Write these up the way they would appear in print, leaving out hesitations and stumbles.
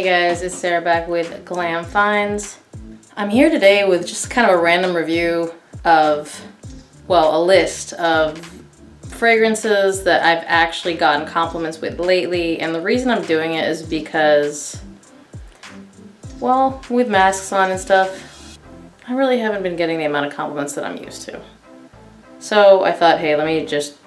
Hey guys, it's Sarah back with Glam Finds. I'm here today with just kind of a random review of, well, a list of fragrances that I've actually gotten compliments with lately. And the reason I'm doing it is because, well, with masks on and stuff, I really haven't been getting the amount of compliments that I'm used to. So I thought, hey, let me just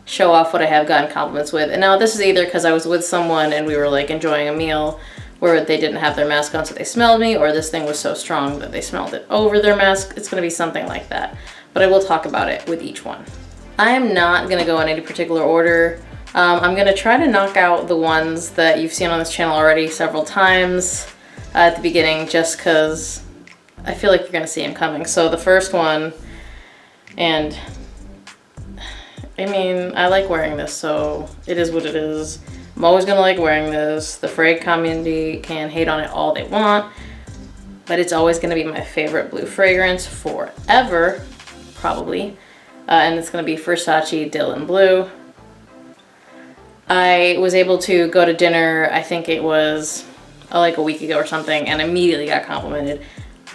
show off what I have gotten compliments with. And now this is either because I was with someone and we were like enjoying a meal where they didn't have their mask on so they smelled me, or this thing was so strong that they smelled it over their mask. It's gonna be something like that. But I will talk about it with each one. I am not gonna go in any particular order. I'm gonna try to knock out the ones that you've seen on this channel already several times at the beginning, just because I feel like you're gonna see them coming. So the first one, and I mean, I like wearing this, so it is what it is. I'm always gonna like wearing this. The frag community can hate on it all they want, but it's always gonna be my favorite blue fragrance forever, probably. And it's gonna be Versace Dylan Blue. I was able to go to dinner, I think it was like a week ago or something, and immediately got complimented.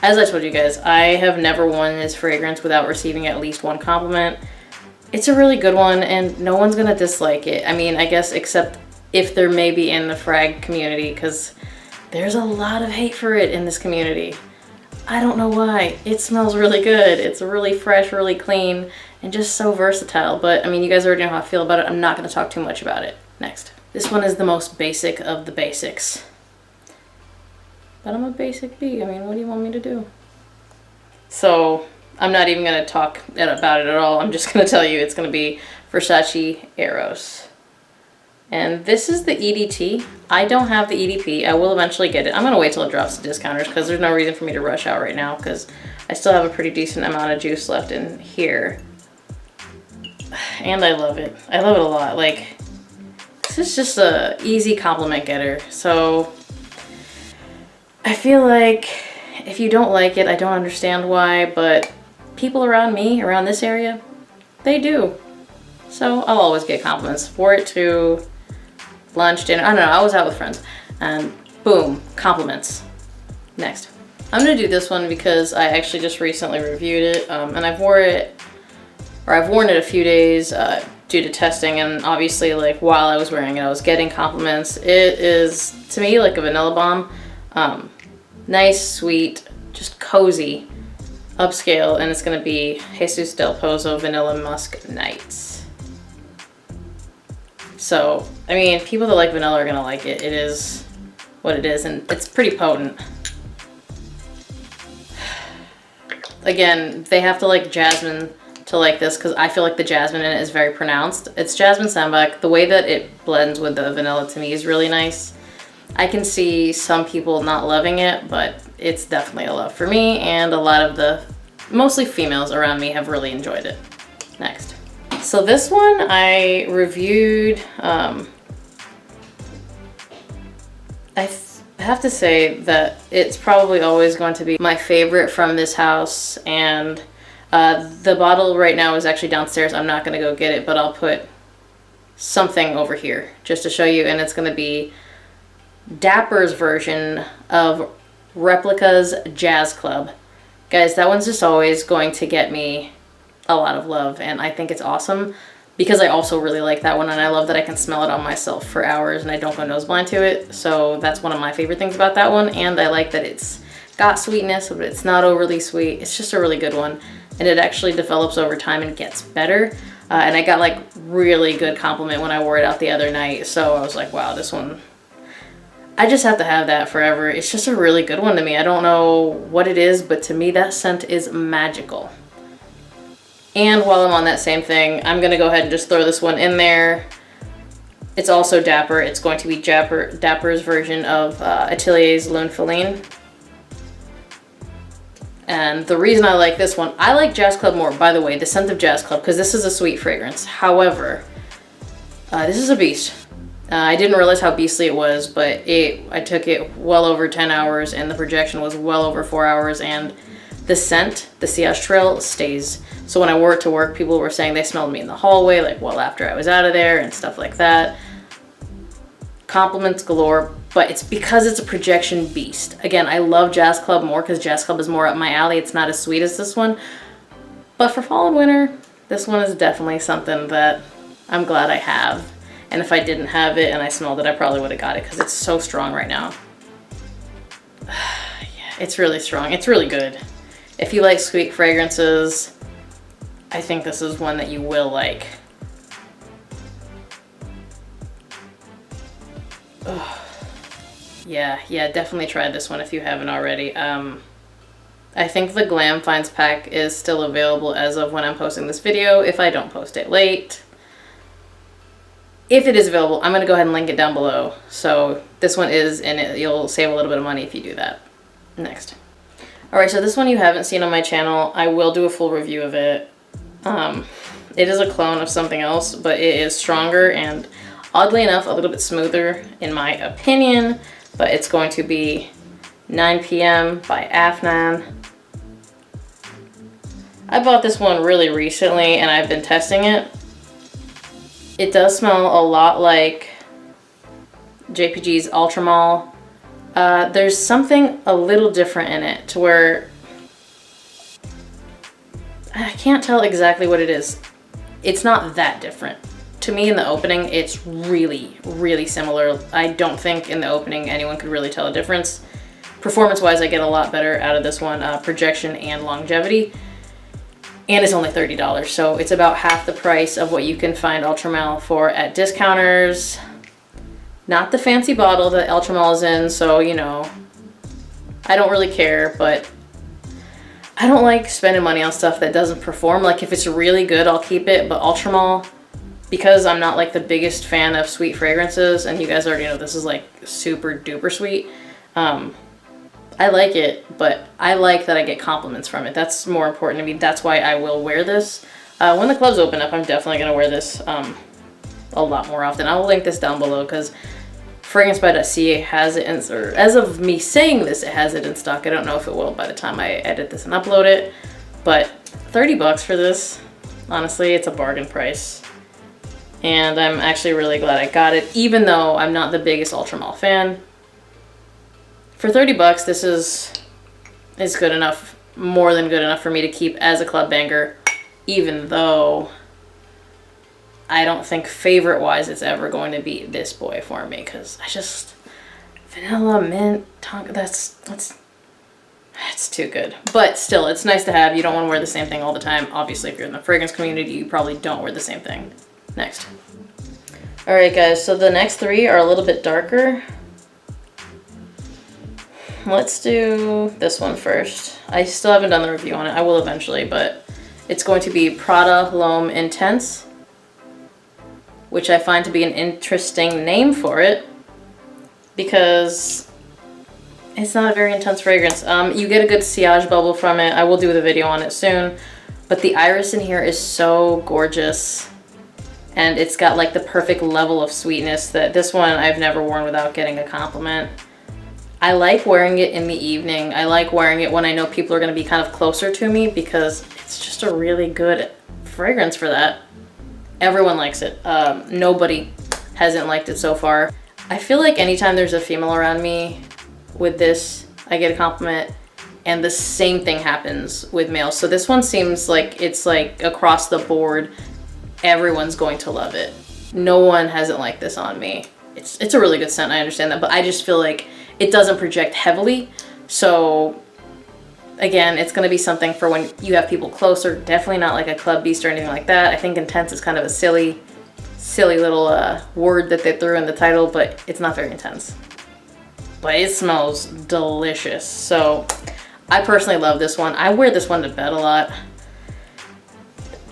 As I told you guys, I have never worn this fragrance without receiving at least one compliment. It's a really good one, and no one's gonna dislike it. I mean, I guess except if they're maybe in the frag community, because there's a lot of hate for it in this community. I don't know why. It smells really good. It's really fresh, really clean, and just so versatile. But I mean, you guys already know how I feel about it. I'm not gonna talk too much about it. Next. This one is the most basic of the basics. But I'm a basic bee. I mean, what do you want me to do? So I'm not even gonna talk about it at all. I'm just gonna tell you it's gonna be Versace Eros. And this is the EDT. I don't have the EDP. I will eventually get it. I'm gonna wait till it drops to discounters because there's no reason for me to rush out right now because I still have a pretty decent amount of juice left in here. And I love it. I love it a lot. Like, this is just a easy compliment getter. So I feel like if you don't like it, I don't understand why, but people around me, around this area, they do. So I'll always get compliments. Wore it to lunch, dinner, I don't know, I was out with friends, and boom, compliments. Next. I'm gonna do this one because I actually just recently reviewed it, and I've worn it a few days due to testing, and obviously like while I was wearing it, I was getting compliments. It is, to me, like a vanilla bomb. Nice, sweet, just cozy, upscale, and it's gonna be Jesus Del Pozo Vanilla Musk Nights. So, I mean, people that like vanilla are gonna like it. It is what it is, and it's pretty potent. Again, they have to like jasmine to like this, because I feel like the jasmine in it is very pronounced. It's jasmine sambac. The way that it blends with the vanilla to me is really nice. I can see some people not loving it, but it's definitely a love for me, and a lot of the mostly females around me have really enjoyed it. Next. So this one I reviewed, I have to say that it's probably always going to be my favorite from this house, and the bottle right now is actually downstairs. I'm not gonna go get it, but I'll put something over here just to show you, and it's gonna be Dapper's version of Replicas Jazz Club. Guys, that one's just always going to get me a lot of love, and I think it's awesome because I also really like that one, and I love that I can smell it on myself for hours and I don't go nose blind to it. So that's one of my favorite things about that one, and I like that it's got sweetness, but it's not overly sweet. It's just a really good one, and it actually develops over time and gets better. And I got like really good compliment when I wore it out the other night, so I was like, wow, this one, I just have to have that forever. It's just a really good one to me. I don't know what it is, but to me that scent is magical. And while I'm on that same thing, I'm gonna go ahead and just throw this one in there. It's also Dapper. It's going to be Dapper's version of Atelier's Lune Feline. And the reason I like this one, I like Jazz Club more, by the way, the scent of Jazz Club, because this is a sweet fragrance. However, this is a beast. I didn't realize how beastly it was, but I took it well over 10 hours, and the projection was well over 4 hours, and the scent, the Sillage Trail, stays. So when I wore it to work, people were saying they smelled me in the hallway, like well after I was out of there and stuff like that. Compliments galore. but it's because it's a projection beast. Again, I love Jazz Club more because Jazz Club is more up my alley. It's not as sweet as this one. But for fall and winter, this one is definitely something that I'm glad I have. And if I didn't have it and I smelled it, I probably would have got it because it's so strong right now. Yeah, it's really strong. It's really good. If you like sweet fragrances, I think this is one that you will like. Ugh. Yeah, definitely try this one if you haven't already. I think the Glam Finds pack is still available as of when I'm posting this video, if I don't post it late. If it is available, I'm going to go ahead and link it down below. So this one is, and you'll save a little bit of money if you do that. Next. Alright, so this one you haven't seen on my channel. I will do a full review of it. It is a clone of something else, but it is stronger and oddly enough a little bit smoother in my opinion. But it's going to be 9 p.m. by Afnan. I bought this one really recently and I've been testing it. It does smell a lot like JPG's Ultramall. There's something a little different in it to where I can't tell exactly what it is. It's not that different. To me in the opening, it's really, really similar. I don't think in the opening anyone could really tell a difference. Performance-wise, I get a lot better out of this one, projection and longevity. And it's only $30, so it's about half the price of what you can find Ultramall for at discounters. Not the fancy bottle that Ultramall is in, so, you know, I don't really care, but I don't like spending money on stuff that doesn't perform. Like, if it's really good, I'll keep it, but Ultramall, because I'm not like the biggest fan of sweet fragrances, and you guys already know this is like super duper sweet, I like it, but I like that I get compliments from it. That's more important to me. That's why I will wear this. When the clubs open up, I'm definitely going to wear this a lot more often. I will link this down below because FragranceBy.ca has it in, or as of me saying this, it has it in stock. I don't know if it will by the time I edit this and upload it, but 30 bucks for this, honestly, it's a bargain price. And I'm actually really glad I got it, even though I'm not the biggest Ultramall fan. For 30 bucks, this is good enough, more than good enough for me to keep as a club banger, even though I don't think favorite-wise it's ever going to be this boy for me, because I just, vanilla, mint, tonka, that's too good. But still, it's nice to have. You don't want to wear the same thing all the time. Obviously, if you're in the fragrance community, you probably don't wear the same thing. Next. Alright guys, so the next three are a little bit darker. Let's do this one first. I still haven't done the review on it. I will eventually, but it's going to be Prada L'Homme Intense, which I find to be an interesting name for it because it's not a very intense fragrance. You get a good sillage bubble from it. I will do the video on it soon, but the iris in here is so gorgeous. And it's got like the perfect level of sweetness that this one I've never worn without getting a compliment. I like wearing it in the evening. I like wearing it when I know people are going to be kind of closer to me because it's just a really good fragrance for that. Everyone likes it. Nobody hasn't liked it so far. I feel like anytime there's a female around me with this, I get a compliment, and the same thing happens with males. So this one seems like it's like across the board, everyone's going to love it. No one hasn't liked this on me. It's a really good scent, I understand that, but I just feel like it doesn't project heavily. So again, it's gonna be something for when you have people closer, definitely not like a club beast or anything like that. I think intense is kind of a silly little word that they threw in the title, but it's not very intense. But it smells delicious. So I personally love this one. I wear this one to bed a lot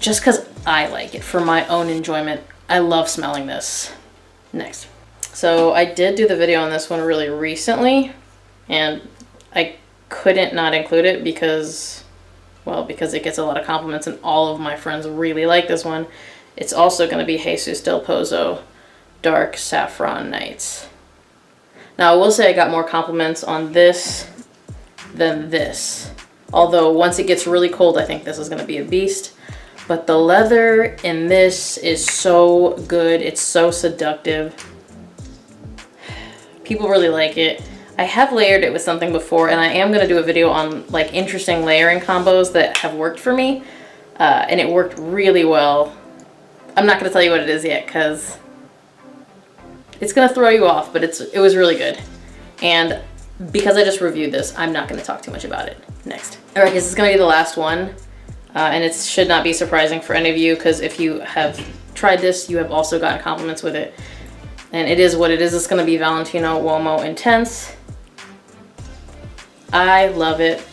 just because I like it for my own enjoyment. I love smelling this. Next. So I did do the video on this one really recently, and I couldn't not include it because, well, because it gets a lot of compliments and all of my friends really like this one. It's also going to be Jesus Del Pozo Dark Saffron Nights. Now I will say I got more compliments on this than this. Although once it gets really cold, I think this is going to be a beast. But the leather in this is so good. It's so seductive. People really like it. I have layered it with something before, and I am gonna do a video on like interesting layering combos that have worked for me. And it worked really well. I'm not gonna tell you what it is yet because it's gonna throw you off, but it was really good. And because I just reviewed this, I'm not gonna talk too much about it. Next. All right, this is gonna be the last one. And it should not be surprising for any of you because if you have tried this, you have also gotten compliments with it. And it is what it is. It's gonna be Valentino Uomo Intense. I love it.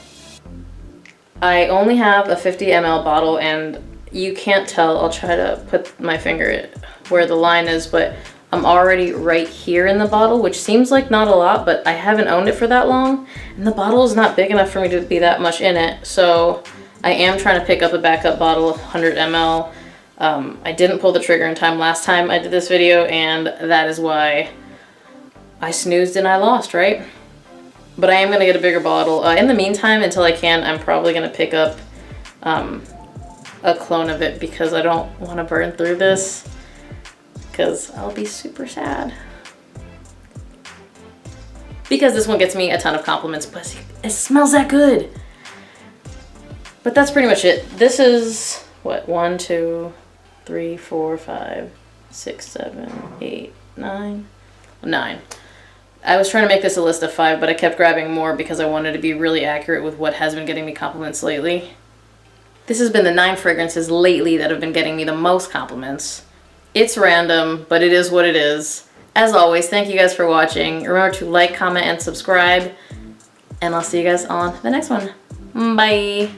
I only have a 50 ml bottle and you can't tell. I'll try to put my finger where the line is, but I'm already right here in the bottle, which seems like not a lot, but I haven't owned it for that long. And the bottle is not big enough for me to be that much in it. So I am trying to pick up a backup bottle of 100 ml. I didn't pull the trigger in time last time I did this video, and that is why I snoozed and I lost, right? But I am gonna get a bigger bottle. In the meantime, until I can, I'm probably gonna pick up a clone of it because I don't wanna burn through this because I'll be super sad. Because this one gets me a ton of compliments, but it smells that good. But that's pretty much it. This is, what, 1, 2, 3, 4, 5, 6, 7, 8, 9, 9. I was trying to make this a list of 5, but I kept grabbing more because I wanted to be really accurate with what has been getting me compliments lately. This has been the 9 fragrances lately that have been getting me the most compliments. It's random, but it is what it is. As always, thank you guys for watching. Remember to like, comment, and subscribe. And I'll see you guys on the next one. Bye.